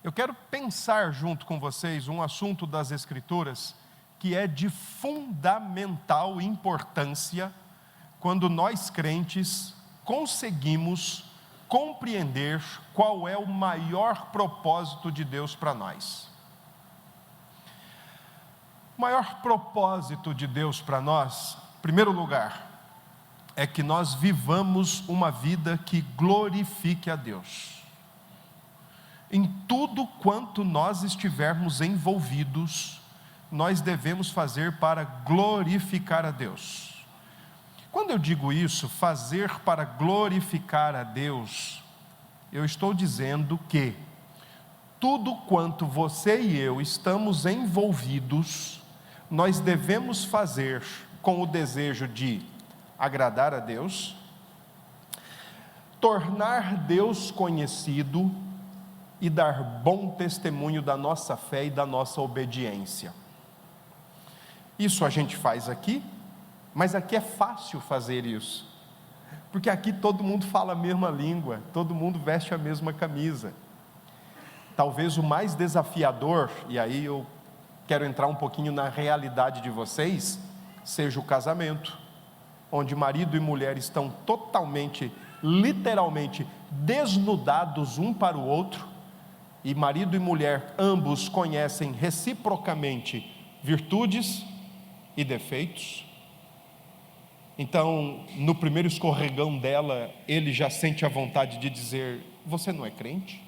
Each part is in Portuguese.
Eu quero pensar junto com vocês um assunto das Escrituras que é de fundamental importância quando nós crentes conseguimos compreender qual é o maior propósito de Deus para nós. O maior propósito de Deus para nós, em primeiro lugar, é que nós vivamos uma vida que glorifique a Deus. Em tudo quanto nós estivermos envolvidos, nós devemos fazer para glorificar a Deus. Quando eu digo isso, fazer para glorificar a Deus, eu estou dizendo que tudo quanto você e eu estamos envolvidos, nós devemos fazer com o desejo de agradar a Deus, tornar Deus conhecido e dar bom testemunho da nossa fé e da nossa obediência. Isso a gente faz aqui, mas aqui é fácil fazer isso, porque aqui todo mundo fala a mesma língua, todo mundo veste a mesma camisa. Talvez o mais desafiador, e aí eu quero entrar um pouquinho na realidade de vocês, seja o casamento, onde marido e mulher estão totalmente, literalmente desnudados um para o outro, e marido e mulher ambos conhecem reciprocamente virtudes e defeitos. Então, no primeiro escorregão dela, ele já sente a vontade de dizer: você não é crente?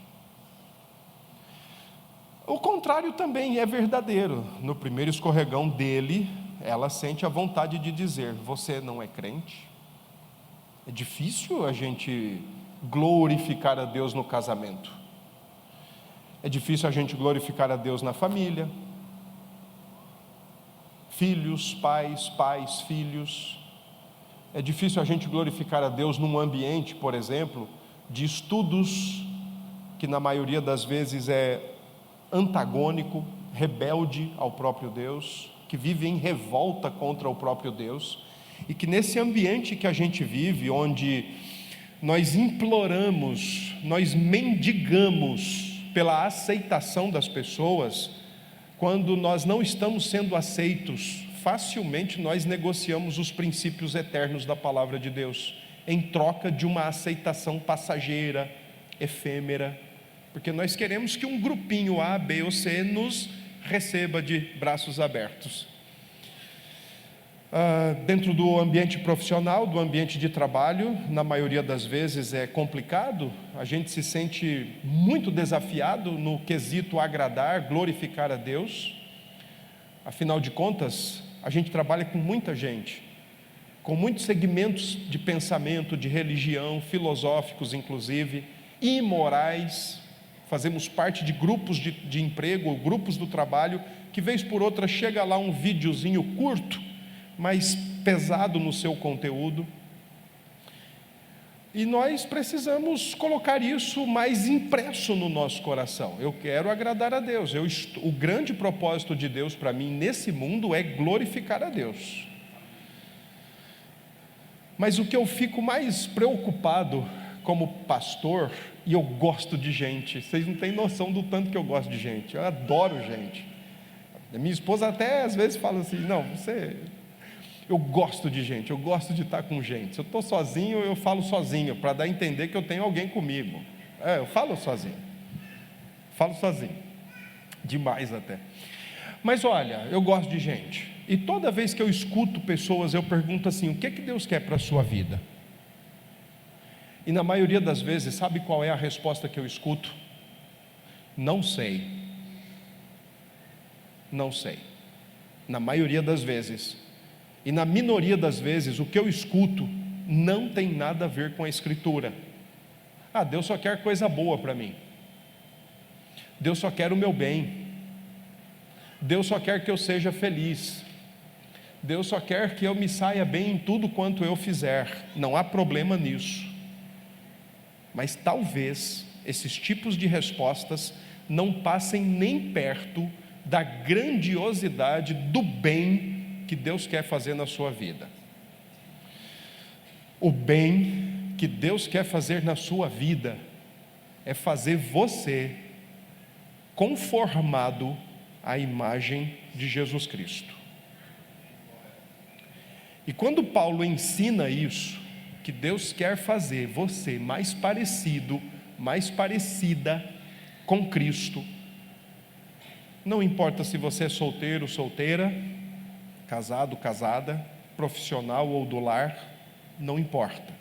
O contrário também é verdadeiro. No primeiro escorregão dele, ela sente a vontade de dizer: você não é crente? É difícil a gente glorificar a Deus no casamento. É difícil a gente glorificar a Deus na família. Filhos, pais, filhos. É difícil a gente glorificar a Deus num ambiente, por exemplo, de estudos, que na maioria das vezes é antagônico, rebelde ao próprio Deus, que vive em revolta contra o próprio Deus, e que nesse ambiente que a gente vive, onde nós imploramos, nós mendigamos pela aceitação das pessoas, quando nós não estamos sendo aceitos, facilmente nós negociamos os princípios eternos da palavra de Deus, em troca de uma aceitação passageira, efêmera, porque nós queremos que um grupinho A, B ou C nos receba de braços abertos. Dentro do ambiente profissional, do ambiente de trabalho, na maioria das vezes é complicado, a gente se sente muito desafiado no quesito agradar, glorificar a Deus. Afinal de contas, a gente trabalha com muita gente, com muitos segmentos de pensamento, de religião, filosóficos inclusive, imorais. Fazemos parte de grupos de emprego, ou grupos do trabalho, que vez por outra chega lá um videozinho curto, mas pesado no seu conteúdo, e nós precisamos colocar isso mais impresso no nosso coração. Eu quero agradar a Deus, o grande propósito de Deus para mim nesse mundo é glorificar a Deus. Mas o que eu fico mais preocupado como pastor, e eu gosto de gente, vocês não têm noção do tanto que eu gosto de gente, eu adoro gente. Minha esposa até às vezes fala assim: não, eu gosto de gente, eu gosto de estar com gente. Se eu estou sozinho, eu falo sozinho, para dar a entender que eu tenho alguém comigo. Eu falo sozinho, demais até. Mas olha, eu gosto de gente, e toda vez que eu escuto pessoas, eu pergunto assim: o que Deus quer para a sua vida? E na maioria das vezes, sabe qual é a resposta que eu escuto? Não sei. Não sei. Na maioria das vezes. E na minoria das vezes, o que eu escuto não tem nada a ver com a Escritura. Deus só quer coisa boa para mim. Deus só quer o meu bem. Deus só quer que eu seja feliz. Deus só quer que eu me saia bem em tudo quanto eu fizer. Não há problema nisso. Mas talvez esses tipos de respostas não passem nem perto da grandiosidade do bem que Deus quer fazer na sua vida. O bem que Deus quer fazer na sua vida é fazer você conformado à imagem de Jesus Cristo. E quando Paulo ensina isso, que Deus quer fazer você mais parecido, mais parecida com Cristo, não importa se você é solteiro, solteira, casado, casada, profissional ou do lar, não importa.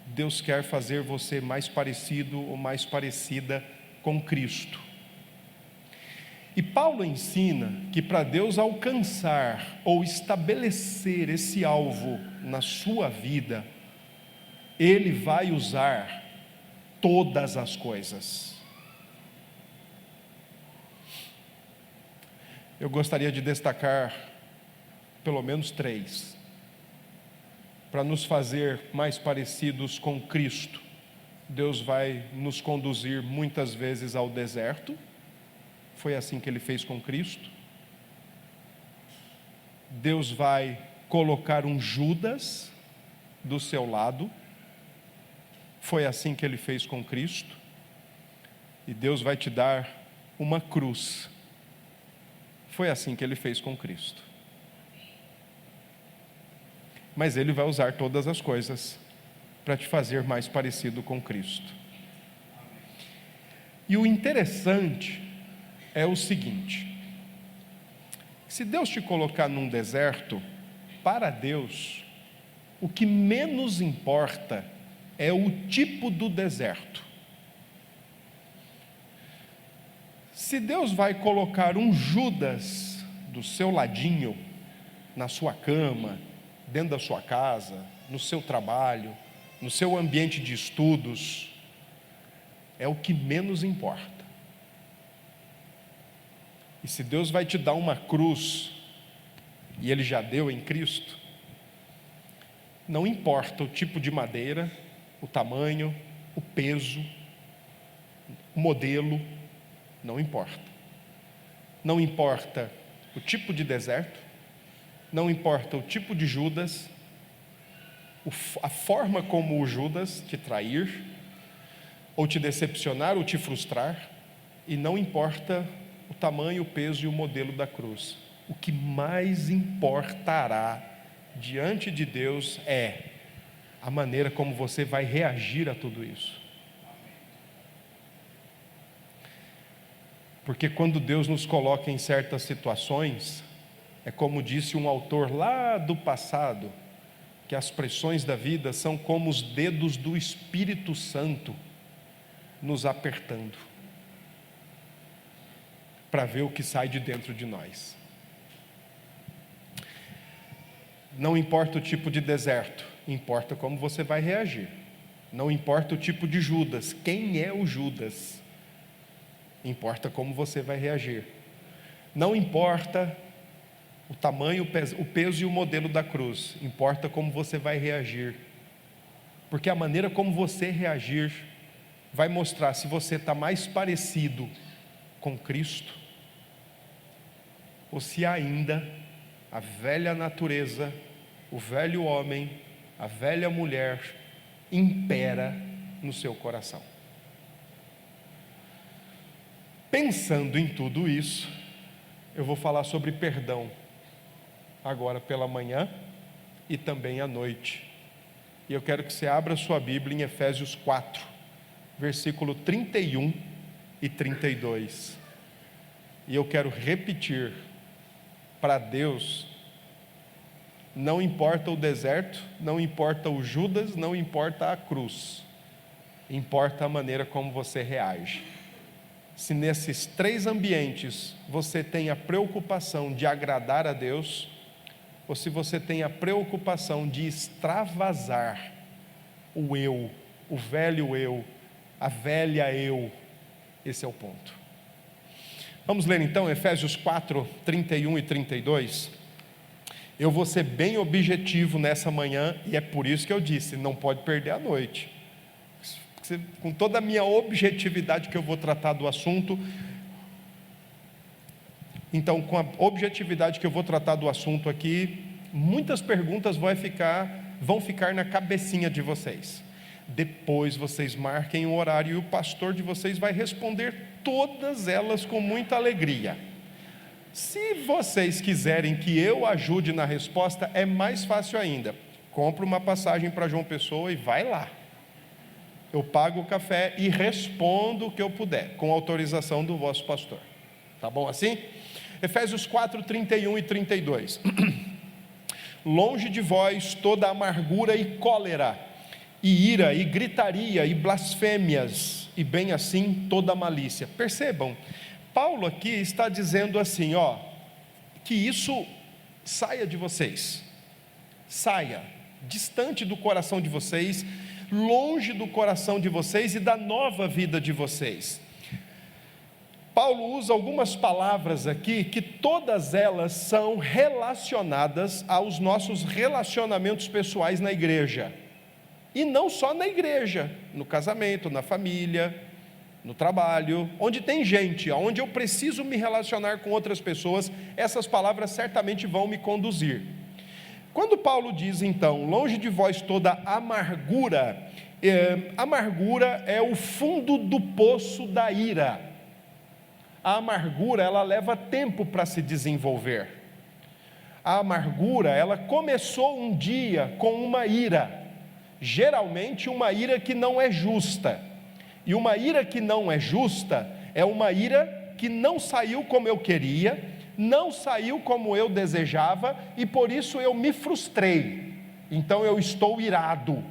Deus quer fazer você mais parecido ou mais parecida com Cristo. E Paulo ensina que para Deus alcançar ou estabelecer esse alvo na sua vida, Ele vai usar todas as coisas. Eu gostaria de destacar pelo menos 3, para nos fazer mais parecidos com Cristo. Deus vai nos conduzir muitas vezes ao deserto. Foi assim que Ele fez com Cristo. Deus vai colocar um Judas do seu lado. Foi assim que Ele fez com Cristo. E Deus vai te dar uma cruz. Foi assim que Ele fez com Cristo. Mas Ele vai usar todas as coisas para te fazer mais parecido com Cristo. E o interessante é o seguinte: se Deus te colocar num deserto, para Deus, o que menos importa é o tipo do deserto. Se Deus vai colocar um Judas do seu ladinho, na sua cama, dentro da sua casa, no seu trabalho, no seu ambiente de estudos, é o que menos importa. E se Deus vai te dar uma cruz, e Ele já deu em Cristo, não importa o tipo de madeira, o tamanho, o peso, o modelo, não importa. Não importa o tipo de deserto, não importa o tipo de Judas, a forma como o Judas te trair, ou te decepcionar, ou te frustrar, e não importa o tamanho, o peso e o modelo da cruz. O que mais importará diante de Deus é a maneira como você vai reagir a tudo isso. Porque quando Deus nos coloca em certas situações, é como disse um autor lá do passado, que as pressões da vida são como os dedos do Espírito Santo nos apertando, para ver o que sai de dentro de nós. Não importa o tipo de deserto, importa como você vai reagir. Não importa o tipo de Judas, quem é o Judas, importa como você vai reagir. Não importa o tamanho, o peso e o modelo da cruz, importa como você vai reagir. Porque a maneira como você reagir vai mostrar se você está mais parecido com Cristo, ou se ainda a velha natureza, o velho homem, a velha mulher impera no seu coração. Pensando em tudo isso, eu vou falar sobre perdão agora pela manhã e também à noite. E eu quero que você abra sua Bíblia em Efésios 4, versículo 31 e 32. E eu quero repetir: para Deus, não importa o deserto, não importa o Judas, não importa a cruz, importa a maneira como você reage. Se nesses 3 ambientes você tem a preocupação de agradar a Deus, ou se você tem a preocupação de extravasar o eu, o velho eu, a velha eu, esse é o ponto. Vamos ler então Efésios 4, 31 e 32. Eu vou ser bem objetivo nessa manhã, e é por isso que eu disse, não pode perder a noite. Com toda a minha objetividade que eu vou tratar do assunto, então com a objetividade que eu vou tratar do assunto aqui, muitas perguntas vão ficar na cabecinha de vocês. Depois vocês marquem o horário e o pastor de vocês vai responder todas elas com muita alegria. Se vocês quiserem que eu ajude na resposta, é mais fácil ainda. Compre uma passagem para João Pessoa e vai lá. Eu pago o café e respondo o que eu puder, com autorização do vosso pastor. Tá bom assim? Efésios 4, 31 e 32. Longe de vós toda amargura e cólera, e ira, e gritaria, e blasfêmias, e bem assim toda malícia. Percebam, Paulo aqui está dizendo assim, que isso saia de vocês. Saia, distante do coração de vocês, longe do coração de vocês e da nova vida de vocês. Paulo usa algumas palavras aqui que todas elas são relacionadas aos nossos relacionamentos pessoais na igreja. E não só na igreja, no casamento, na família, no trabalho, onde tem gente, onde eu preciso me relacionar com outras pessoas, essas palavras certamente vão me conduzir. Quando Paulo diz então, longe de vós toda amargura, amargura é o fundo do poço da ira. A amargura, ela leva tempo para se desenvolver. A amargura, ela começou um dia com uma ira, geralmente uma ira que não é justa. E uma ira que não é justa é uma ira que não saiu como eu queria, não saiu como eu desejava, e por isso eu me frustrei. Então eu estou irado.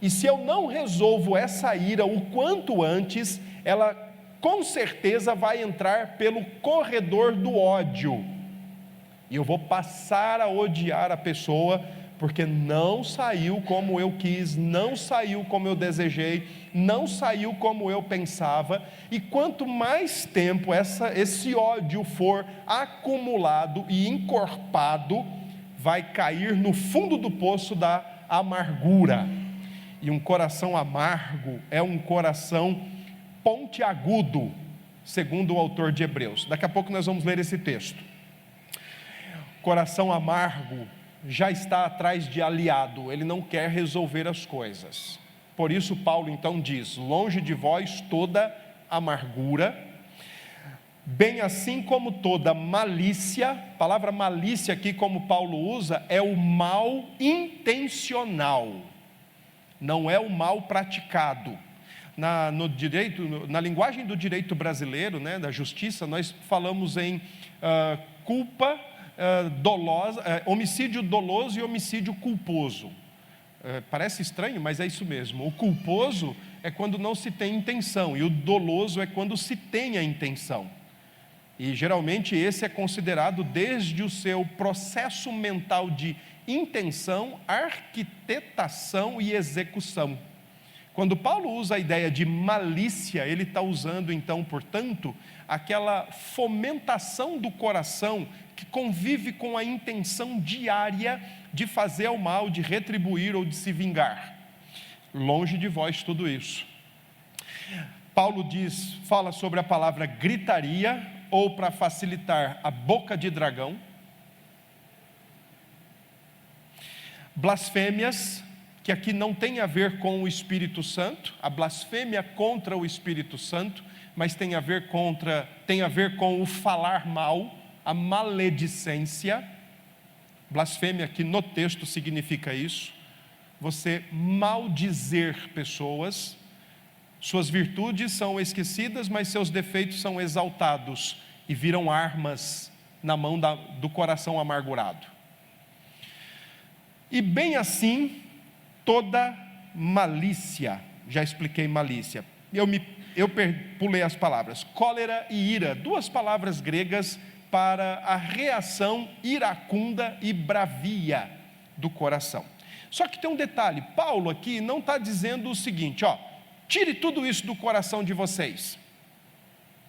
E se eu não resolvo essa ira o quanto antes, ela com certeza vai entrar pelo corredor do ódio, e eu vou passar a odiar a pessoa, porque não saiu como eu quis, não saiu como eu desejei, não saiu como eu pensava, e quanto mais tempo esse ódio for acumulado e encorpado, vai cair no fundo do poço da amargura. E um coração amargo é um coração pontiagudo, segundo o autor de Hebreus. Daqui a pouco nós vamos ler esse texto. Coração amargo já está atrás de aliado, ele não quer resolver as coisas. Por isso Paulo então diz, longe de vós toda amargura, bem assim como toda malícia. A palavra malícia aqui, como Paulo usa, é o mal intencional, não é o mal praticado. Na linguagem do direito brasileiro, da justiça, nós falamos em culpa dolosa, homicídio doloso e homicídio culposo. Parece estranho, mas é isso mesmo. O culposo é quando não se tem intenção, e o doloso é quando se tem a intenção. E geralmente esse é considerado desde o seu processo mental de intenção, arquitetação e execução. Quando Paulo usa a ideia de malícia, ele está usando então, portanto, aquela fomentação do coração que convive com a intenção diária de fazer o mal, de retribuir ou de se vingar. Longe de vós tudo isso. Paulo fala sobre a palavra gritaria, ou para facilitar, a boca de dragão. Blasfêmias, que aqui não tem a ver com o Espírito Santo, a blasfêmia contra o Espírito Santo, mas tem a ver com o falar mal, a maledicência. Blasfêmia aqui no texto significa isso, você maldizer pessoas, suas virtudes são esquecidas, mas seus defeitos são exaltados, e viram armas na mão do coração amargurado. E bem assim, toda malícia, já expliquei malícia, eu pulei as palavras, cólera e ira, duas palavras gregas para a reação iracunda e bravia do coração. Só que tem um detalhe, Paulo aqui não está dizendo o seguinte, tire tudo isso do coração de vocês,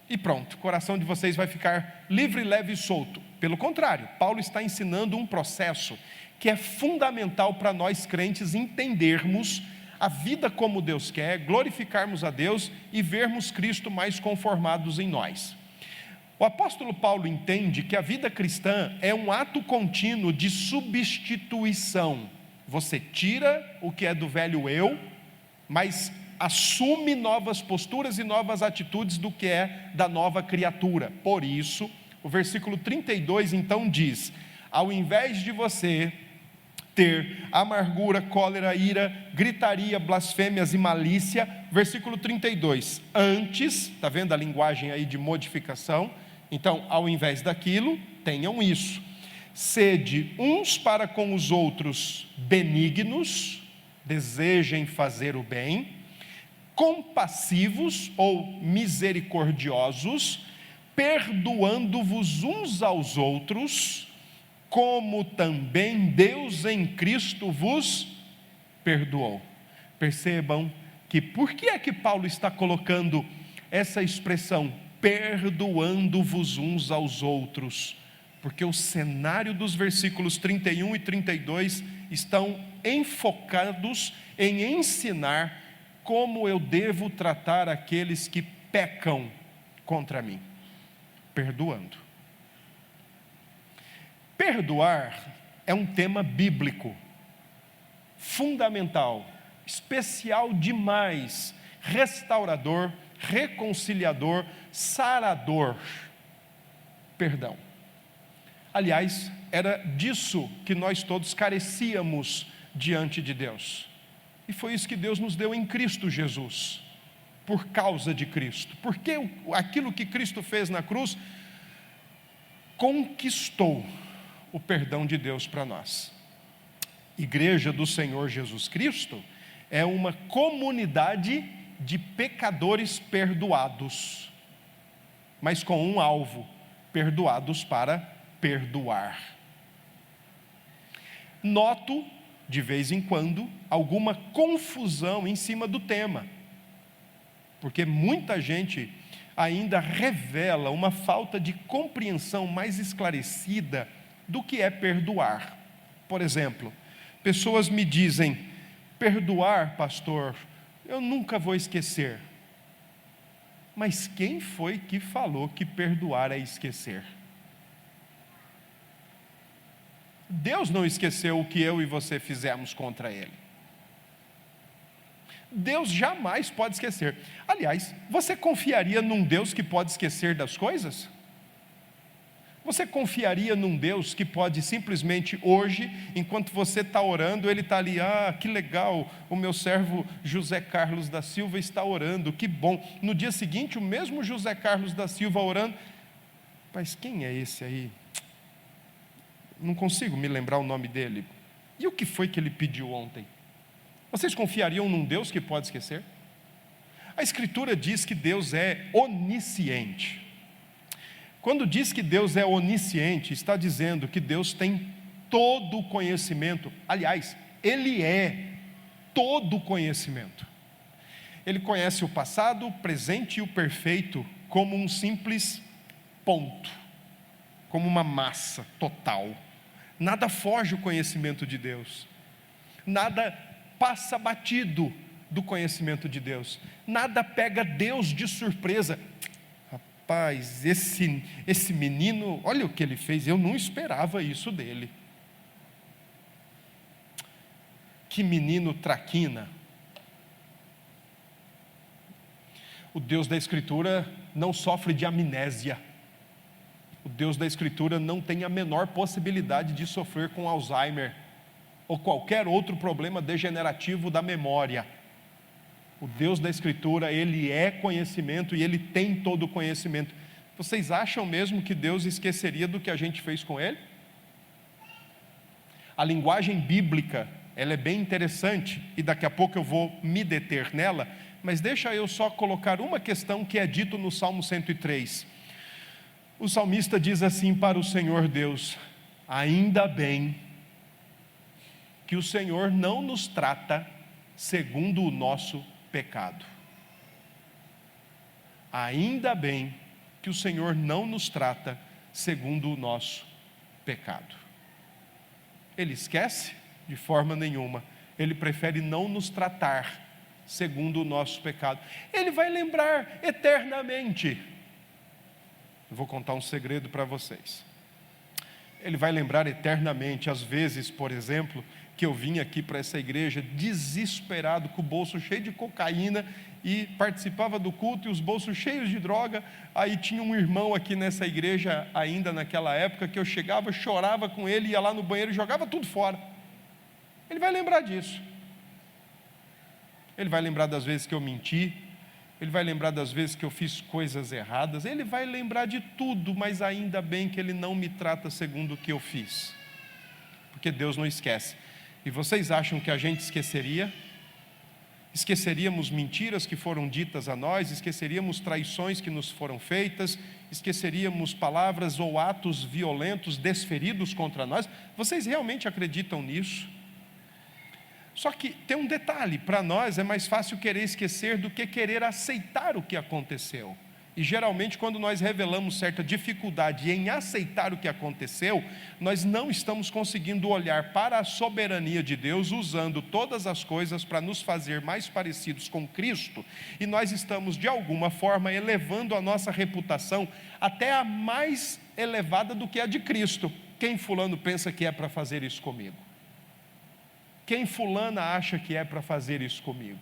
e pronto, o coração de vocês vai ficar livre, leve e solto. Pelo contrário, Paulo está ensinando um processo que é fundamental para nós crentes entendermos a vida como Deus quer, glorificarmos a Deus e vermos Cristo mais conformados em nós. O apóstolo Paulo entende que a vida cristã é um ato contínuo de substituição. Você tira o que é do velho eu, mas assume novas posturas e novas atitudes do que é da nova criatura. Por isso, o versículo 32 então diz: ao invés de você ter amargura, cólera, ira, gritaria, blasfêmias e malícia, versículo 32, antes, está vendo a linguagem aí de modificação? Então, ao invés daquilo, tenham isso: sede uns para com os outros benignos, desejem fazer o bem, compassivos ou misericordiosos, perdoando-vos uns aos outros, como também Deus em Cristo vos perdoou. Percebam que por que é que Paulo está colocando essa expressão, perdoando-vos uns aos outros? Porque o cenário dos versículos 31 e 32 estão enfocados em ensinar como eu devo tratar aqueles que pecam contra mim, perdoando. Perdoar é um tema bíblico, fundamental, especial demais, restaurador, reconciliador, sarador. Perdão. Aliás, era disso que nós todos carecíamos diante de Deus. E foi isso que Deus nos deu em Cristo Jesus, por causa de Cristo. Porque aquilo que Cristo fez na cruz conquistou o perdão de Deus para nós. Igreja do Senhor Jesus Cristo é uma comunidade de pecadores perdoados, mas com um alvo: perdoados para perdoar. Noto, de vez em quando, alguma confusão em cima do tema, porque muita gente ainda revela uma falta de compreensão mais esclarecida do que é perdoar. Por exemplo, pessoas me dizem: perdoar, pastor, eu nunca vou esquecer. Mas quem foi que falou que perdoar é esquecer? Deus não esqueceu o que eu e você fizemos contra Ele. Deus jamais pode esquecer. Aliás, você confiaria num Deus que pode esquecer das coisas? Você confiaria num Deus que pode simplesmente hoje, enquanto você está orando, Ele está ali: que legal, o meu servo José Carlos da Silva está orando, que bom. No dia seguinte, o mesmo José Carlos da Silva orando: mas quem é esse aí? Não consigo me lembrar o nome dele. E o que foi que ele pediu ontem? Vocês confiariam num Deus que pode esquecer? A Escritura diz que Deus é onisciente. Quando diz que Deus é onisciente, está dizendo que Deus tem todo o conhecimento. Aliás, Ele é todo o conhecimento. Ele conhece o passado, o presente e o perfeito como um simples ponto, como uma massa total. Nada foge o conhecimento de Deus, nada passa batido do conhecimento de Deus, nada pega Deus de surpresa. Rapaz, esse menino, olha o que ele fez, eu não esperava isso dele. Que menino traquina. O Deus da Escritura não sofre de amnésia. O Deus da Escritura não tem a menor possibilidade de sofrer com Alzheimer ou qualquer outro problema degenerativo da memória. O Deus da Escritura, Ele é conhecimento e Ele tem todo o conhecimento. Vocês acham mesmo que Deus esqueceria do que a gente fez com Ele? A linguagem bíblica, ela é bem interessante e daqui a pouco eu vou me deter nela, mas deixa eu só colocar uma questão que é dito no Salmo 103. O salmista diz assim para o Senhor Deus: ainda bem que o Senhor não nos trata segundo o nosso pecado. Ainda bem que o Senhor não nos trata segundo o nosso pecado. Ele esquece? De forma nenhuma. Ele prefere não nos tratar segundo o nosso pecado. Ele vai lembrar eternamente. Eu vou contar um segredo para vocês. Ele vai lembrar eternamente, às vezes, por exemplo, que eu vim aqui para essa igreja desesperado, com o bolso cheio de cocaína, e participava do culto e os bolsos cheios de droga. Aí tinha um irmão aqui nessa igreja, ainda naquela época, que eu chegava, chorava com ele, ia lá no banheiro e jogava tudo fora. Ele vai lembrar disso. Ele vai lembrar das vezes que eu menti, ele vai lembrar das vezes que eu fiz coisas erradas, ele vai lembrar de tudo, mas ainda bem que ele não me trata segundo o que eu fiz, porque Deus não esquece. E vocês acham que a gente esqueceria? Esqueceríamos mentiras que foram ditas a nós, esqueceríamos traições que nos foram feitas, esqueceríamos palavras ou atos violentos desferidos contra nós? Vocês realmente acreditam nisso? Só que tem um detalhe, para nós é mais fácil querer esquecer do que querer aceitar o que aconteceu. E geralmente quando nós revelamos certa dificuldade em aceitar o que aconteceu, nós não estamos conseguindo olhar para a soberania de Deus, usando todas as coisas para nos fazer mais parecidos com Cristo, e nós estamos de alguma forma elevando a nossa reputação até a mais elevada do que a de Cristo. Quem fulano pensa que é para fazer isso comigo? Quem fulana acha que é para fazer isso comigo?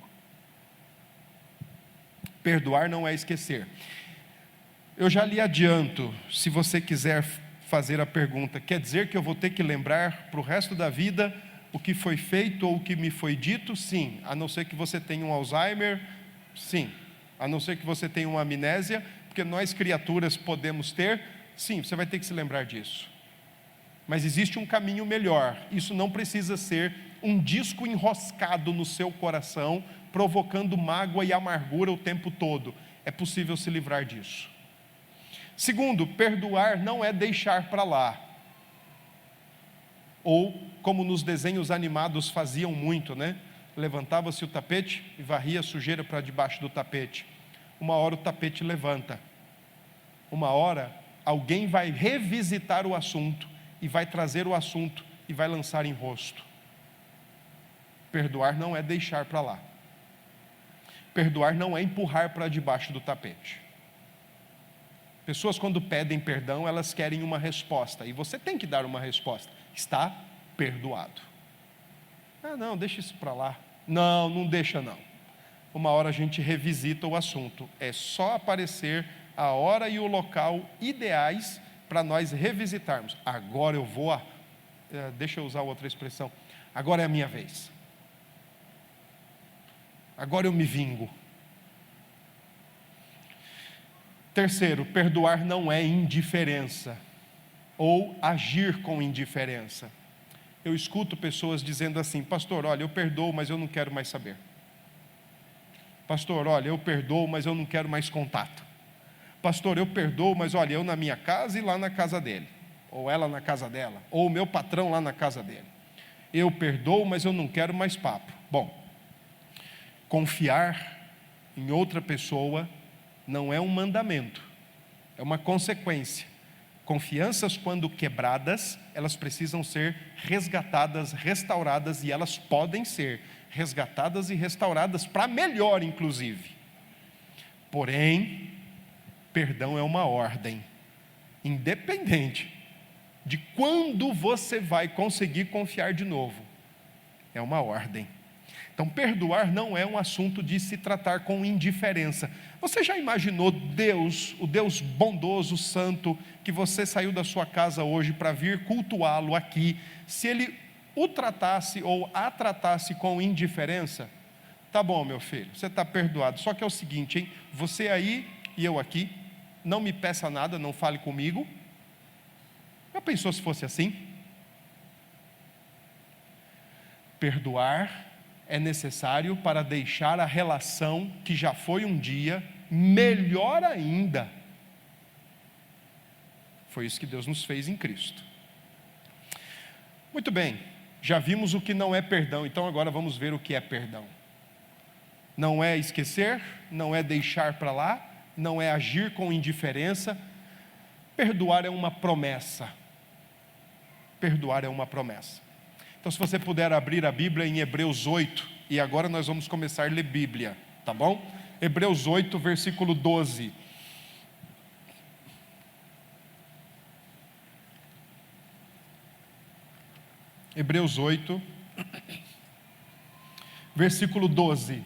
Perdoar não é esquecer. Eu já lhe adianto, se você quiser fazer a pergunta, quer dizer que eu vou ter que lembrar para o resto da vida o que foi feito ou o que me foi dito? Sim, a não ser que você tenha um Alzheimer, sim, a não ser que você tenha uma amnésia, porque nós criaturas podemos ter, sim, você vai ter que se lembrar disso. Mas existe um caminho melhor, isso não precisa ser um disco enroscado no seu coração, provocando mágoa e amargura o tempo todo. É possível se livrar disso. Segundo, perdoar não é deixar para lá. Ou, como nos desenhos animados faziam muito, né? Levantava-se o tapete e varria a sujeira para debaixo do tapete. Uma hora o tapete levanta. Uma hora alguém vai revisitar o assunto e vai trazer o assunto e vai lançar em rosto. Perdoar não é deixar para lá. Perdoar não é empurrar para debaixo do tapete. Pessoas, quando pedem perdão, elas querem uma resposta, e você tem que dar uma resposta. Está perdoado. Ah, não, deixa isso para lá. Não, não deixa não. Uma hora a gente revisita o assunto. É só aparecer a hora e o local ideais para nós revisitarmos. Agora eu vou, deixa eu usar outra expressão, agora é a minha vez. Agora eu me vingo. Terceiro, perdoar não é indiferença, ou agir com indiferença. Eu escuto pessoas dizendo assim: pastor, olha, eu perdoo, mas eu não quero mais saber. Pastor, olha, eu perdoo, mas eu não quero mais contato. Pastor, eu perdoo, mas olha, eu na minha casa e lá na casa dele, ou ela na casa dela, ou o meu patrão lá na casa dele. Eu perdoo, mas eu não quero mais papo. Bom, confiar em outra pessoa não é um mandamento, é uma consequência. Confianças, quando quebradas, elas precisam ser resgatadas, restauradas, e elas podem ser resgatadas e restauradas para melhor, inclusive. Porém, perdão é uma ordem, independente de quando você vai conseguir confiar de novo, é uma ordem. Então, perdoar não é um assunto de se tratar com indiferença. Você já imaginou Deus, o Deus bondoso, santo, que você saiu da sua casa hoje para vir cultuá-lo aqui, se Ele o tratasse ou a tratasse com indiferença? Tá bom, meu filho, você está perdoado, só que é o seguinte, hein? Você aí e eu aqui, não me peça nada, não fale comigo. Já pensou se fosse assim? Perdoar é necessário para deixar a relação que já foi um dia melhor ainda. Foi isso que Deus nos fez em Cristo. Muito bem, já vimos o que não é perdão, então agora vamos ver o que é perdão. Não é esquecer, não é deixar para lá, não é agir com indiferença. Perdoar é uma promessa. Perdoar é uma promessa. Então, se você puder abrir a Bíblia em Hebreus 8, e agora nós vamos começar a ler Bíblia, tá bom? Hebreus 8, versículo 12. Hebreus 8, Versículo 12.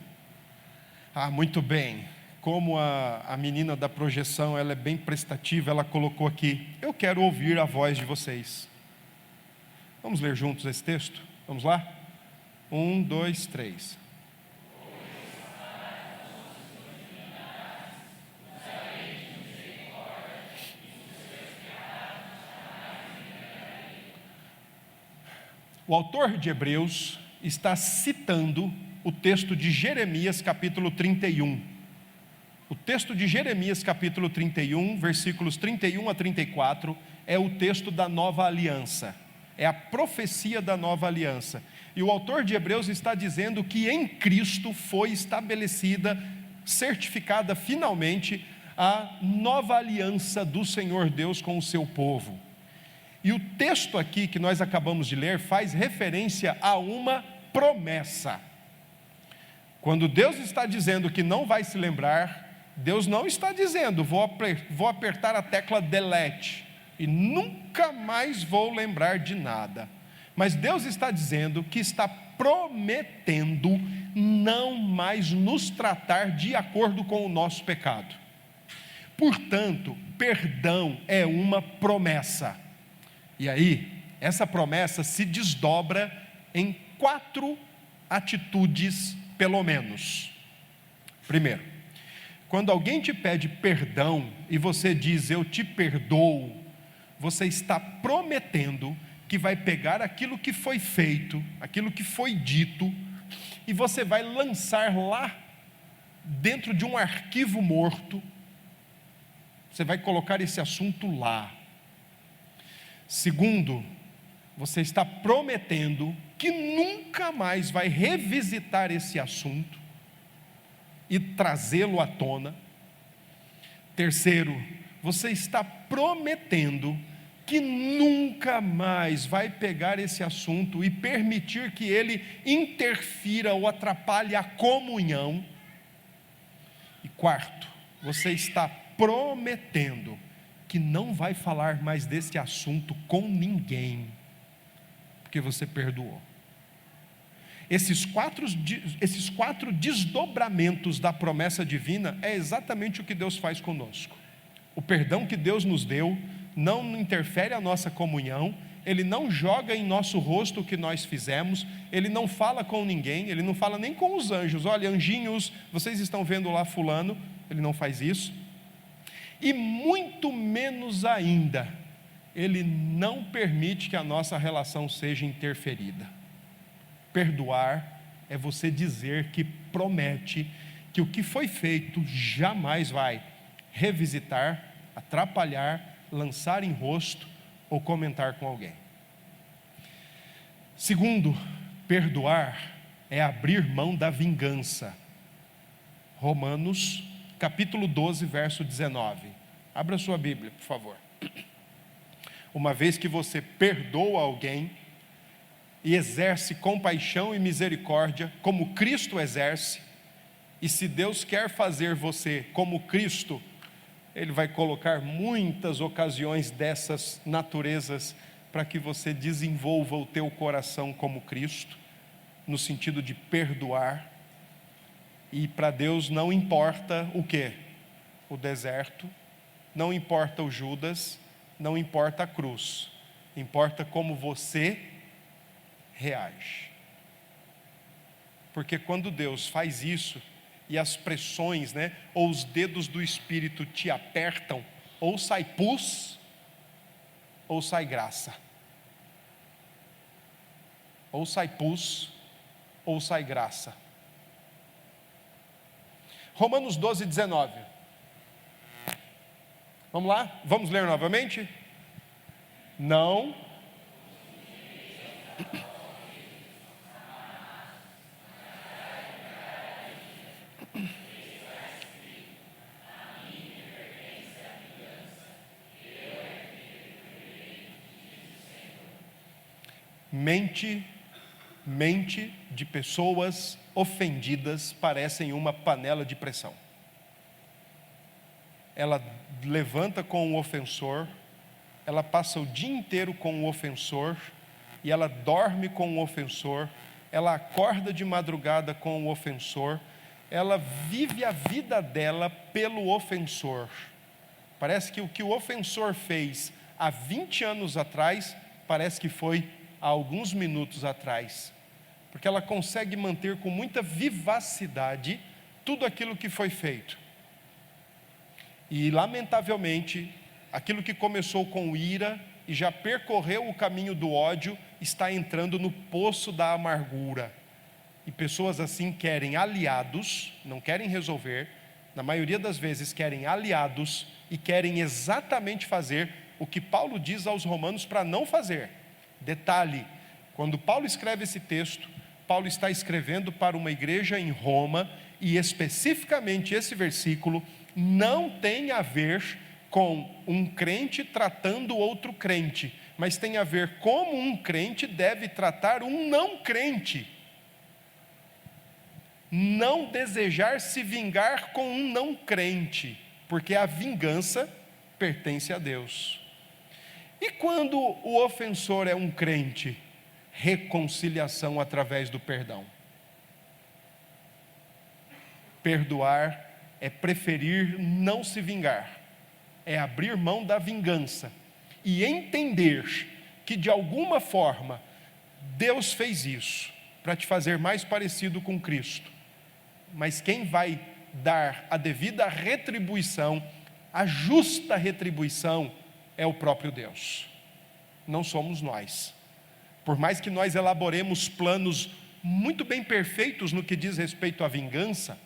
Muito bem. Como a menina da projeção, ela é bem prestativa, ela colocou aqui: eu quero ouvir a voz de vocês. Vamos ler juntos esse texto? Vamos lá? 1, 2, 3. O autor de Hebreus está citando o texto de Jeremias capítulo 31. O texto de Jeremias capítulo 31, versículos 31 a 34, é o texto da nova aliança. É a profecia da nova aliança. E o autor de Hebreus está dizendo que em Cristo foi estabelecida, certificada finalmente, a nova aliança do Senhor Deus com o seu povo. E o texto aqui que nós acabamos de ler faz referência a uma promessa. Quando Deus está dizendo que não vai se lembrar, Deus não está dizendo: vou apertar a tecla delete e nunca mais vou lembrar de nada. Mas Deus está dizendo que está prometendo não mais nos tratar de acordo com o nosso pecado. Portanto, perdão é uma promessa. E aí, essa promessa se desdobra em 4 atitudes, pelo menos. Primeiro, quando alguém te pede perdão e você diz: eu te perdoo, você está prometendo que vai pegar aquilo que foi feito, aquilo que foi dito, e você vai lançar lá dentro de um arquivo morto. Você vai colocar esse assunto lá. Segundo, você está prometendo que nunca mais vai revisitar esse assunto e trazê-lo à tona. Terceiro, você está prometendo que nunca mais vai pegar esse assunto e permitir que ele interfira ou atrapalhe a comunhão. E quarto, você está prometendo que não vai falar mais desse assunto com ninguém, porque você perdoou. Esses quatro desdobramentos da promessa divina é exatamente o que Deus faz conosco. O perdão que Deus nos deu não interfere a nossa comunhão, Ele não joga em nosso rosto o que nós fizemos, Ele não fala com ninguém, Ele não fala nem com os anjos: olha, anjinhos, vocês estão vendo lá fulano. Ele não faz isso. E muito menos ainda, Ele não permite que a nossa relação seja interferida. Perdoar é você dizer que promete que o que foi feito jamais vai revisitar, atrapalhar, lançar em rosto ou comentar com alguém. Segundo, perdoar é abrir mão da vingança. Romanos capítulo 12, verso 19. Abra sua Bíblia, por favor. Uma vez que você perdoa alguém e exerce compaixão e misericórdia como Cristo exerce, e se Deus quer fazer você como Cristo, Ele vai colocar muitas ocasiões dessas naturezas para que você desenvolva o teu coração como Cristo, no sentido de perdoar. E para Deus não importa o quê? O deserto, não importa o Judas, não importa a cruz, importa como você reage. Porque quando Deus faz isso, e as pressões, ou os dedos do Espírito te apertam, ou sai pus, ou sai graça. Ou sai pus, ou sai graça. Romanos 12, 19. Vamos lá? Vamos ler novamente? Não. Mente de pessoas ofendidas parecem uma panela de pressão. Ela levanta com o ofensor, ela passa o dia inteiro com o ofensor, e ela dorme com o ofensor, ela acorda de madrugada com o ofensor, ela vive a vida dela pelo ofensor. Parece que o que o ofensor fez há 20 anos atrás, parece que foi há alguns minutos atrás. Porque ela consegue manter com muita vivacidade tudo aquilo que foi feito. E, lamentavelmente, aquilo que começou com ira e já percorreu o caminho do ódio, está entrando no poço da amargura. E pessoas assim querem aliados, não querem resolver, na maioria das vezes querem aliados e querem exatamente fazer o que Paulo diz aos romanos para não fazer. Detalhe, quando Paulo escreve esse texto, Paulo está escrevendo para uma igreja em Roma, e especificamente esse versículo não tem a ver com um crente tratando outro crente, mas tem a ver como um crente deve tratar um não crente. Não desejar se vingar com um não crente, porque a vingança pertence a Deus. E quando o ofensor é um crente? Reconciliação através do perdão. Perdoar é preferir não se vingar, é abrir mão da vingança e entender que de alguma forma Deus fez isso para te fazer mais parecido com Cristo, mas quem vai dar a devida retribuição, a justa retribuição, é o próprio Deus, não somos nós. Por mais que nós elaboremos planos muito bem perfeitos no que diz respeito à vingança,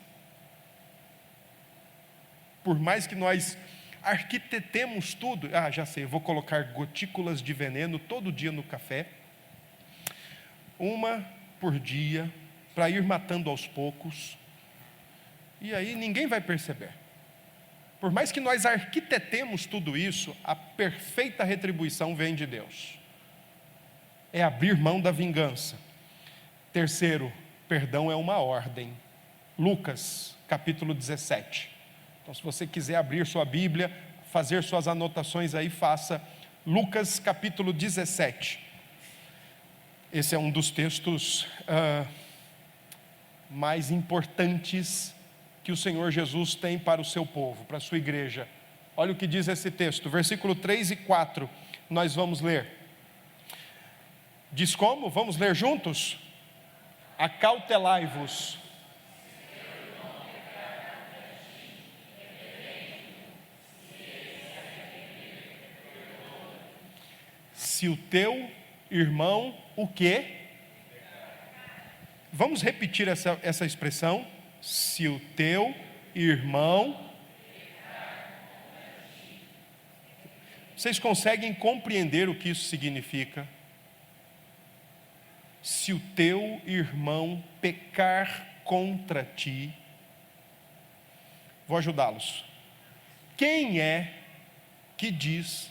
por mais que nós arquitetemos tudo, já sei, eu vou colocar gotículas de veneno todo dia no café, uma por dia, para ir matando aos poucos, e aí ninguém vai perceber. Por mais que nós arquitetemos tudo isso, a perfeita retribuição vem de Deus. É abrir mão da vingança. Terceiro, perdão é uma ordem. Lucas, capítulo 17. Então, se você quiser abrir sua Bíblia, fazer suas anotações aí, faça. Lucas, capítulo 17. Esse é um dos textos mais importantes que o Senhor Jesus tem para o seu povo, para a sua igreja. Olha o que diz esse texto, versículo 3 e 4, nós vamos ler. Diz como? Vamos ler juntos? Acautelai-vos. Se o teu irmão, o quê? Vamos repetir essa expressão. Se o teu irmão... Vocês conseguem compreender o que isso significa? Se o teu irmão pecar contra ti, vou ajudá-los. Quem é que diz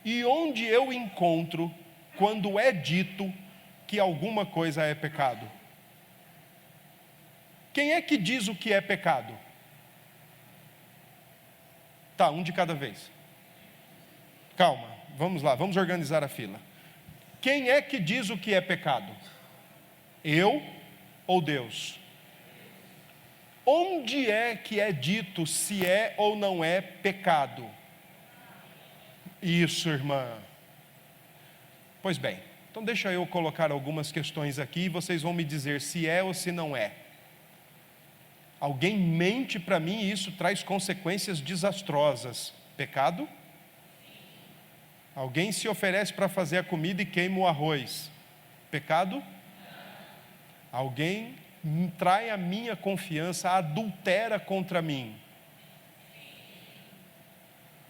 e onde eu encontro quando é dito que alguma coisa é pecado? Quem é que diz o que é pecado? Tá, um de cada vez. Calma, vamos lá, vamos organizar a fila. Quem é que diz o que é pecado? Eu ou Deus? Onde é que é dito se é ou não é pecado? Isso, irmã. Pois bem, então deixa eu colocar algumas questões aqui e vocês vão me dizer se é ou se não é. Alguém mente para mim e isso traz consequências desastrosas. Pecado? Alguém se oferece para fazer a comida e queima o arroz. Pecado? Alguém trai a minha confiança, adultera contra mim.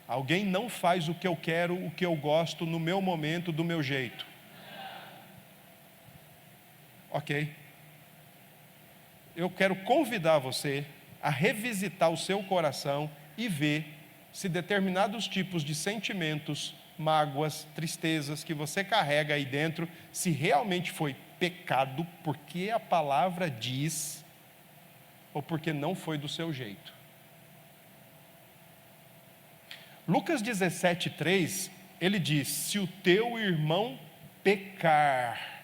Alguém não faz o que eu quero, o que eu gosto, no meu momento, do meu jeito. Ok. Eu quero convidar você a revisitar o seu coração e ver se determinados tipos de sentimentos, mágoas, tristezas que você carrega aí dentro, se realmente foi pecado porque a palavra diz ou porque não foi do seu jeito. Lucas 17:3, ele diz: se o teu irmão pecar.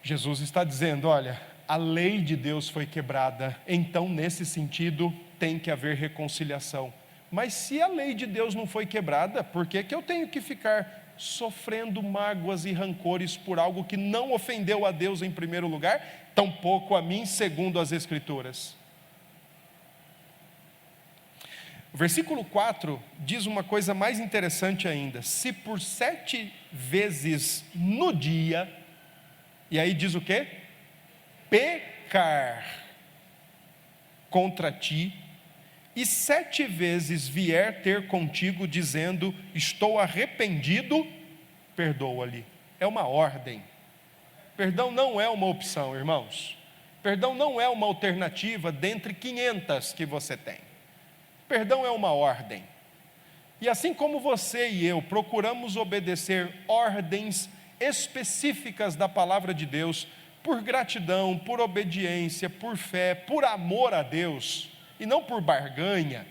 Jesus está dizendo, olha, a lei de Deus foi quebrada, então nesse sentido tem que haver reconciliação. Mas se a lei de Deus não foi quebrada, por que eu tenho que ficar sofrendo mágoas e rancores por algo que não ofendeu a Deus em primeiro lugar, tampouco a mim, segundo as Escrituras? O versículo 4 diz uma coisa mais interessante ainda: se por 7 vezes no dia, e aí diz o quê? Pecar contra ti, e 7 vezes vier ter contigo dizendo, estou arrependido, perdoa-lhe. É uma ordem. Perdão não é uma opção, irmãos. Perdão não é uma alternativa dentre 500 que você tem. Perdão é uma ordem. E assim como você e eu procuramos obedecer ordens específicas da palavra de Deus, por gratidão, por obediência, por fé, por amor a Deus, e não por barganha,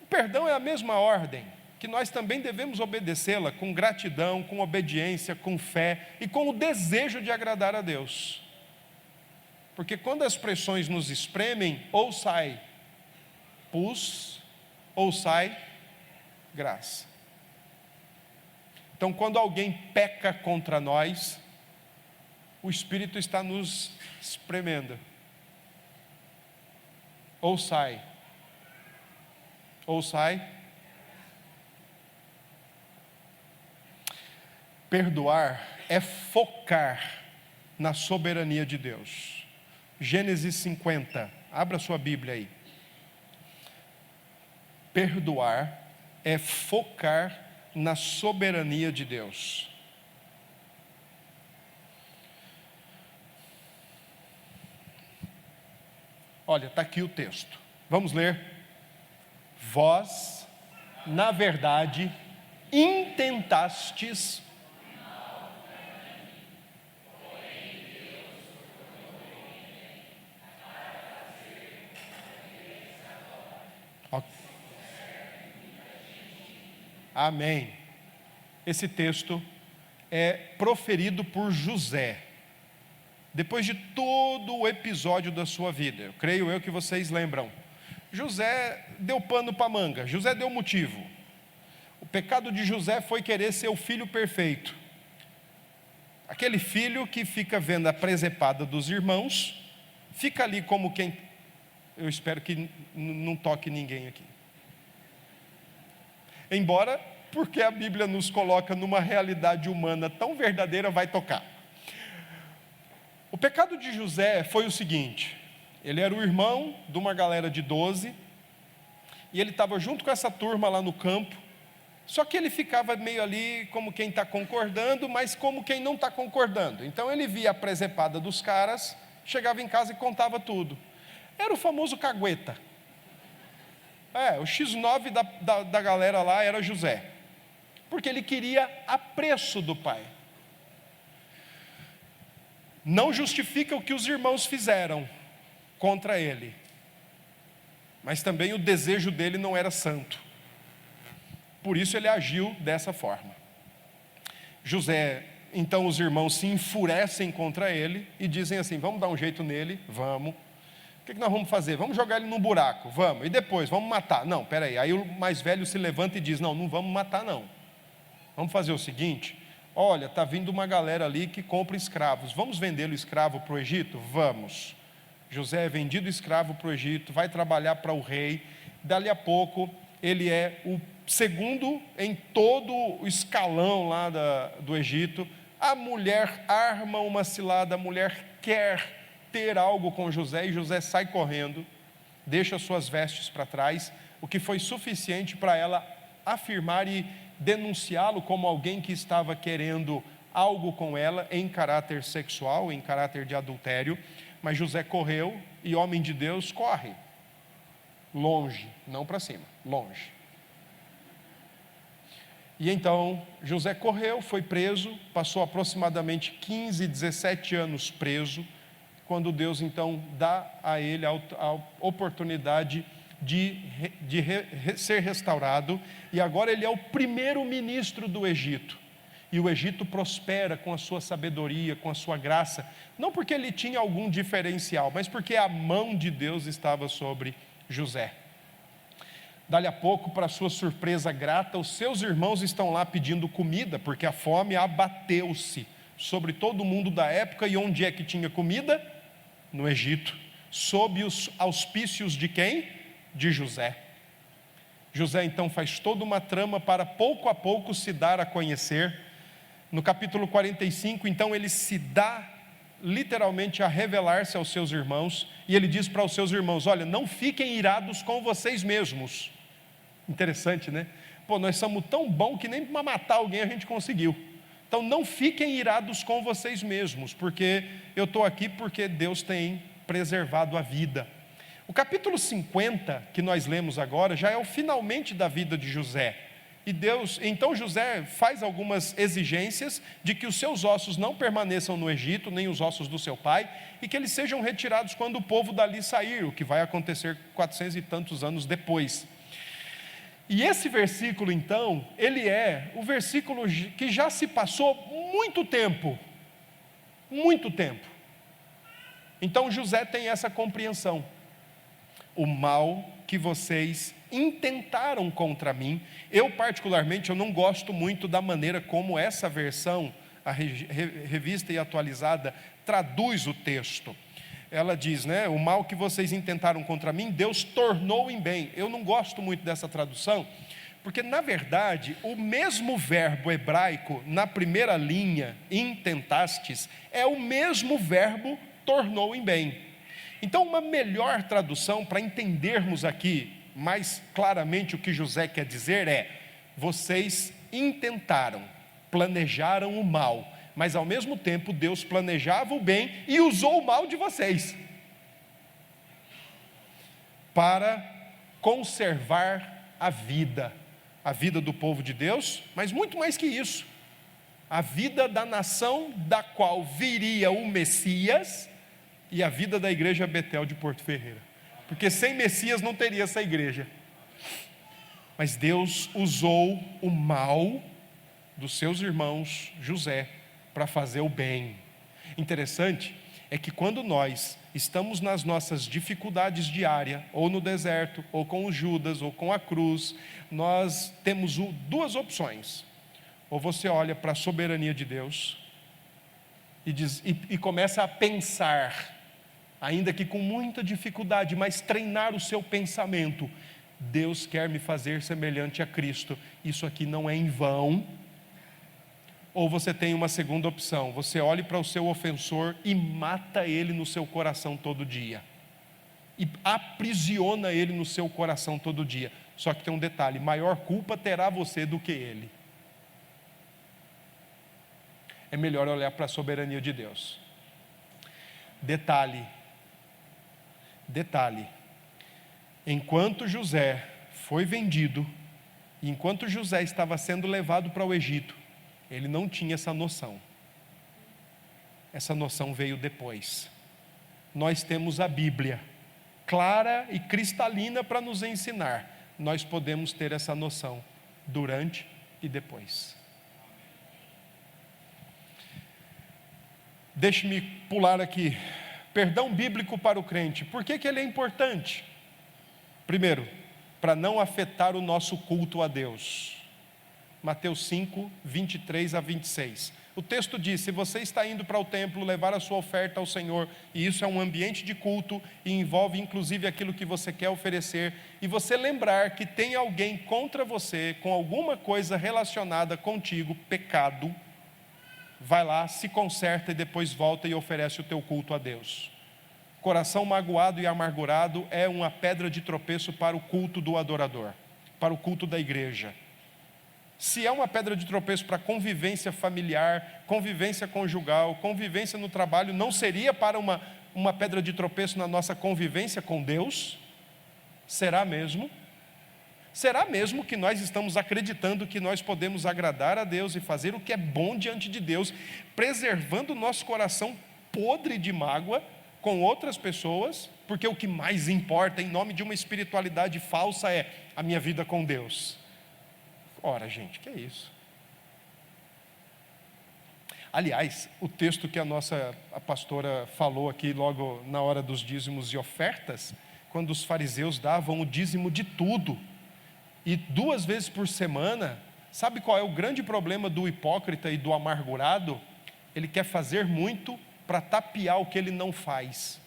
o perdão é a mesma ordem, que nós também devemos obedecê-la com gratidão, com obediência, com fé e com o desejo de agradar a Deus. Porque quando as pressões nos espremem, ou sai pus, ou sai graça. Então, quando alguém peca contra nós, o Espírito está nos espremendo. Ou sai, ou sai. Perdoar é focar na soberania de Deus. Gênesis 50, abra sua Bíblia aí. Perdoar é focar na soberania de Deus. Olha, está aqui o texto. Vamos ler. Vós, na verdade, intentastes. Amém. Esse texto é proferido por José, depois de todo o episódio da sua vida. Eu creio que vocês lembram. José deu pano para manga, José deu motivo. O pecado de José foi querer ser o filho perfeito. Aquele filho que fica vendo a presepada dos irmãos, fica ali como quem... Eu espero que não toque ninguém aqui. Embora, porque a Bíblia nos coloca numa realidade humana tão verdadeira, vai tocar. O pecado de José foi o seguinte: ele era o irmão de uma galera de 12, e ele estava junto com essa turma lá no campo, só que ele ficava meio ali como quem está concordando, mas como quem não está concordando. Então ele via a presepada dos caras, chegava em casa e contava tudo. Era o famoso cagueta. O X9 da galera lá era José, porque ele queria apreço do pai. Não justifica o que os irmãos fizeram contra ele, mas também o desejo dele não era santo, por isso ele agiu dessa forma. José, então os irmãos se enfurecem contra ele e dizem assim: vamos dar um jeito nele, vamos. O que nós vamos fazer? Vamos jogar ele num buraco, vamos, e depois vamos matar. Não, peraí, aí o mais velho se levanta e diz: não vamos matar não, vamos fazer o seguinte: olha, está vindo uma galera ali que compra escravos, vamos vendê-lo escravo para o Egito? Vamos. José é vendido escravo para o Egito, vai trabalhar para o rei, dali a pouco ele é o segundo em todo o escalão lá do Egito. A mulher arma uma cilada, a mulher quer ter algo com José, e José sai correndo, deixa suas vestes para trás, o que foi suficiente para ela afirmar e denunciá-lo como alguém que estava querendo algo com ela em caráter sexual, em caráter de adultério. Mas José correu, e homem de Deus corre longe, não para cima, longe. E então José correu, foi preso, passou aproximadamente 15, 17 anos preso, quando Deus então dá a ele a oportunidade de ser restaurado, e agora ele é o primeiro ministro do Egito. E o Egito prospera com a sua sabedoria, com a sua graça, não porque ele tinha algum diferencial, mas porque a mão de Deus estava sobre José. Dali a pouco, para sua surpresa grata, os seus irmãos estão lá pedindo comida, porque a fome abateu-se sobre todo mundo da época. E onde é que tinha comida? No Egito, sob os auspícios de quem? De José. José então faz toda uma trama para pouco a pouco se dar a conhecer. No capítulo 45, então, ele se dá literalmente a revelar-se aos seus irmãos, e ele diz para os seus irmãos: olha, não fiquem irados com vocês mesmos. Interessante, né? Nós somos tão bons que nem para matar alguém a gente conseguiu. Então não fiquem irados com vocês mesmos, porque eu estou aqui porque Deus tem preservado a vida. O capítulo 50, que nós lemos agora, já é o finalmente da vida de José. E então José faz algumas exigências de que os seus ossos não permaneçam no Egito, nem os ossos do seu pai, e que eles sejam retirados quando o povo dali sair, o que vai acontecer 400 e tantos anos depois. E esse versículo então, ele é o versículo que já se passou muito tempo. Muito tempo. Então José tem essa compreensão. O mal que vocês intentaram contra mim, eu particularmente, eu não gosto muito da maneira como essa versão, a revista e atualizada, traduz o texto. Ela diz, né, o mal que vocês intentaram contra mim, Deus tornou em bem. Eu não gosto muito dessa tradução, porque na verdade, o mesmo verbo hebraico, na primeira linha, intentastes, é o mesmo verbo tornou em bem. Então uma melhor tradução, para entendermos aqui mais claramente o que José quer dizer é: vocês intentaram, planejaram o mal, mas ao mesmo tempo Deus planejava o bem e usou o mal de vocês para conservar a vida do povo de Deus, mas muito mais que isso, a vida da nação da qual viria o Messias e a vida da igreja Betel de Porto Ferreira, porque sem Messias não teria essa igreja. Mas Deus usou o mal dos seus irmãos José para fazer o bem. Interessante é que quando nós estamos nas nossas dificuldades diárias, ou no deserto, ou com o Judas, ou com a cruz, nós temos duas opções. Ou você olha para a soberania de Deus e começa a pensar, ainda que com muita dificuldade, mas treinar o seu pensamento: Deus quer me fazer semelhante a Cristo, isso aqui não é em vão. Ou você tem uma segunda opção, você olha para o seu ofensor e mata ele no seu coração todo dia, e aprisiona ele no seu coração todo dia. Só que tem um detalhe: maior culpa terá você do que ele. É melhor olhar para a soberania de Deus. Detalhe, enquanto José foi vendido, e enquanto José estava sendo levado para o Egito, ele não tinha essa noção. Essa noção veio depois. Nós temos a Bíblia, clara e cristalina para nos ensinar. Nós podemos ter essa noção durante e depois. Deixe-me pular aqui. Perdão bíblico para o crente. Por que ele é importante? Primeiro, para não afetar o nosso culto a Deus. Mateus 5, 23 a 26. O texto diz: se você está indo para o templo levar a sua oferta ao Senhor, e isso é um ambiente de culto, e envolve inclusive aquilo que você quer oferecer, e você lembrar que tem alguém contra você, com alguma coisa relacionada contigo, pecado, vai lá, se conserta e depois volta e oferece o teu culto a Deus. Coração magoado e amargurado é uma pedra de tropeço para o culto do adorador, para o culto da igreja. Se é uma pedra de tropeço para convivência familiar, convivência conjugal, convivência no trabalho, não seria para uma pedra de tropeço na nossa convivência com Deus? Será mesmo? Será mesmo que nós estamos acreditando que nós podemos agradar a Deus e fazer o que é bom diante de Deus, preservando o nosso coração podre de mágoa com outras pessoas, porque o que mais importa em nome de uma espiritualidade falsa é a minha vida com Deus? Ora, gente, que é isso? Aliás, o texto que a pastora falou aqui logo na hora dos dízimos e ofertas, quando os fariseus davam o dízimo de tudo, e 2 vezes por semana, sabe qual é o grande problema do hipócrita e do amargurado? Ele quer fazer muito para tapear o que ele não faz.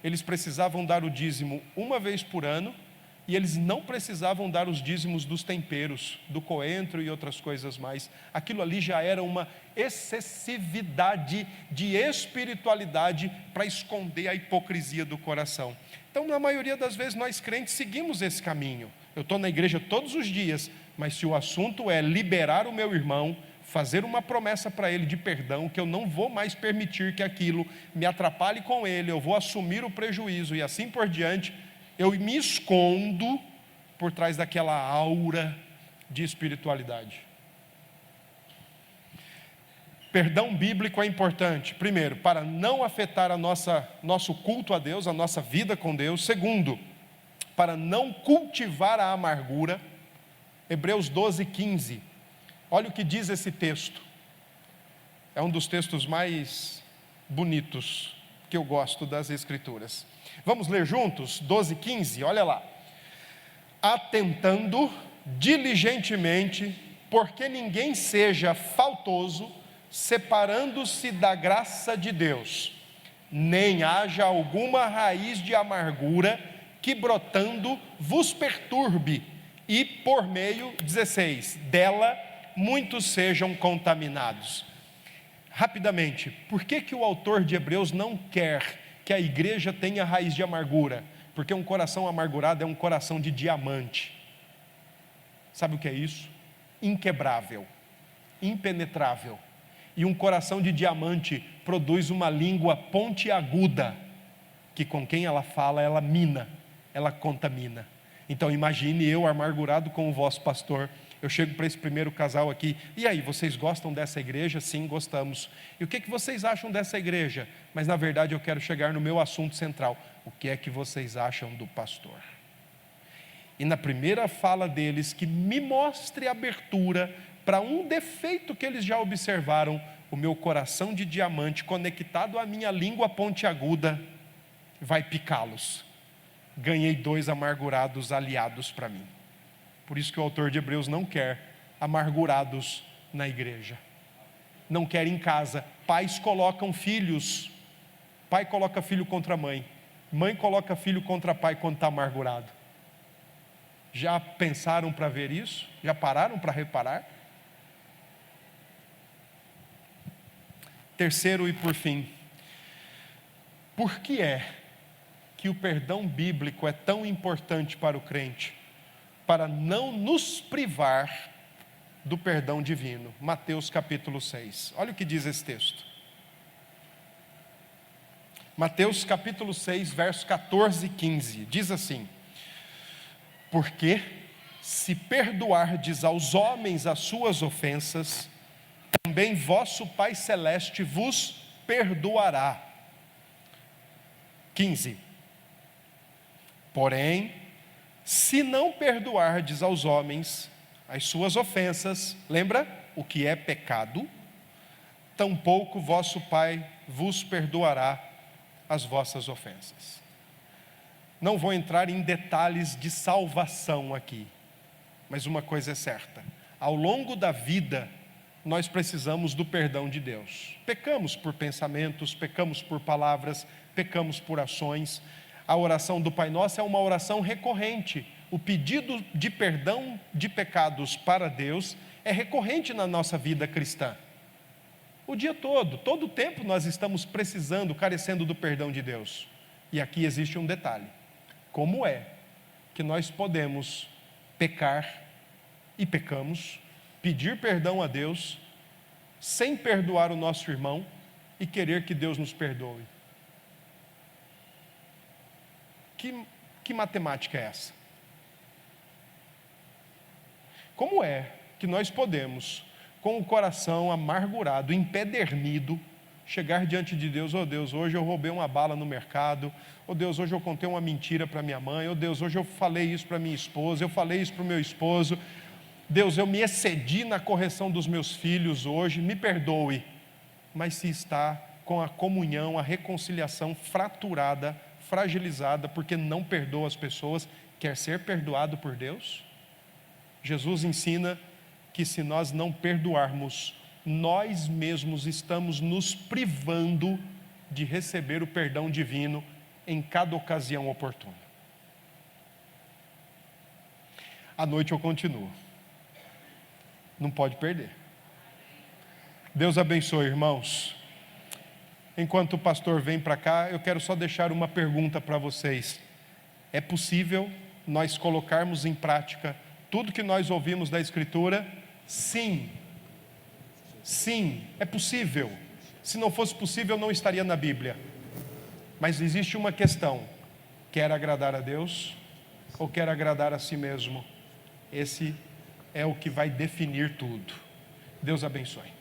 Eles precisavam dar o dízimo 1 vez por ano, e eles não precisavam dar os dízimos dos temperos, do coentro e outras coisas mais. Aquilo ali já era uma excessividade de espiritualidade para esconder a hipocrisia do coração. Então, na maioria das vezes, nós crentes seguimos esse caminho. Eu estou na igreja todos os dias, mas se o assunto é liberar o meu irmão, fazer uma promessa para ele de perdão, que eu não vou mais permitir que aquilo me atrapalhe com ele, eu vou assumir o prejuízo e assim por diante, eu me escondo por trás daquela aura de espiritualidade. Perdão bíblico é importante, primeiro, para não afetar nosso culto a Deus, a nossa vida com Deus. Segundo, para não cultivar a amargura. Hebreus 12:15. Olha o que diz esse texto. É um dos textos mais bonitos que eu gosto das Escrituras. Vamos ler juntos? 12:15, olha lá. Atentando diligentemente, porque ninguém seja faltoso, separando-se da graça de Deus, nem haja alguma raiz de amargura que brotando vos perturbe, e por meio, 16, dela muitos sejam contaminados. Rapidamente, por que o autor de Hebreus não quer que a igreja tenha raiz de amargura? Porque um coração amargurado é um coração de diamante. Sabe o que é isso? Inquebrável, impenetrável. E um coração de diamante produz uma língua pontiaguda, que com quem ela fala, ela mina, ela contamina. Então imagine eu amargurado com o vosso pastor. Eu chego para esse primeiro casal aqui, e aí, vocês gostam dessa igreja? Sim, gostamos. E o que vocês acham dessa igreja? Mas na verdade eu quero chegar no meu assunto central. O que é que vocês acham do pastor? E na primeira fala deles, que me mostre abertura para um defeito que eles já observaram, o meu coração de diamante conectado à minha língua pontiaguda vai picá-los. Ganhei 2 amargurados aliados para mim. Por isso que o autor de Hebreus não quer amargurados na igreja. Não quer em casa. Pais colocam filhos. Pai coloca filho contra mãe. Mãe coloca filho contra pai quando está amargurado. Já pensaram para ver isso? Já pararam para reparar? Terceiro e por fim, por que é que o perdão bíblico é tão importante para o crente? Para não nos privar do perdão divino. Mateus capítulo 6. Olha o que diz esse texto. Mateus capítulo 6, versos 14 e 15. Diz assim: porque se perdoardes aos homens as suas ofensas, também vosso Pai Celeste vos perdoará. 15. Porém, se não perdoardes aos homens as suas ofensas, lembra o que é pecado? Tampouco vosso Pai vos perdoará as vossas ofensas. Não vou entrar em detalhes de salvação aqui, mas uma coisa é certa: ao longo da vida, nós precisamos do perdão de Deus. Pecamos por pensamentos, pecamos por palavras, pecamos por ações. A oração do Pai Nosso é uma oração recorrente. O pedido de perdão de pecados para Deus é recorrente na nossa vida cristã. O dia todo o tempo nós estamos precisando, carecendo do perdão de Deus. E aqui existe um detalhe: como é que nós podemos pecar e pecamos, pedir perdão a Deus, sem perdoar o nosso irmão e querer que Deus nos perdoe? Que matemática é essa? Como é que nós podemos, com o coração amargurado, empedernido, chegar diante de Deus: oh Deus, hoje eu roubei uma bala no mercado, oh Deus, hoje eu contei uma mentira para minha mãe, oh Deus, hoje eu falei isso para minha esposa, eu falei isso para o meu esposo, Deus, eu me excedi na correção dos meus filhos hoje, me perdoe. Mas se está com a comunhão, a reconciliação fraturada, fragilizada, porque não perdoa as pessoas, quer ser perdoado por Deus? Jesus ensina que se nós não perdoarmos, nós mesmos estamos nos privando de receber o perdão divino em cada ocasião oportuna. À noite eu continuo. Não pode perder. Deus abençoe, irmãos. Enquanto o pastor vem para cá, eu quero só deixar uma pergunta para vocês. É possível nós colocarmos em prática tudo que nós ouvimos da Escritura? Sim. Sim, é possível. Se não fosse possível, não estaria na Bíblia. Mas existe uma questão: quer agradar a Deus ou quer agradar a si mesmo? Esse é o que vai definir tudo. Deus abençoe.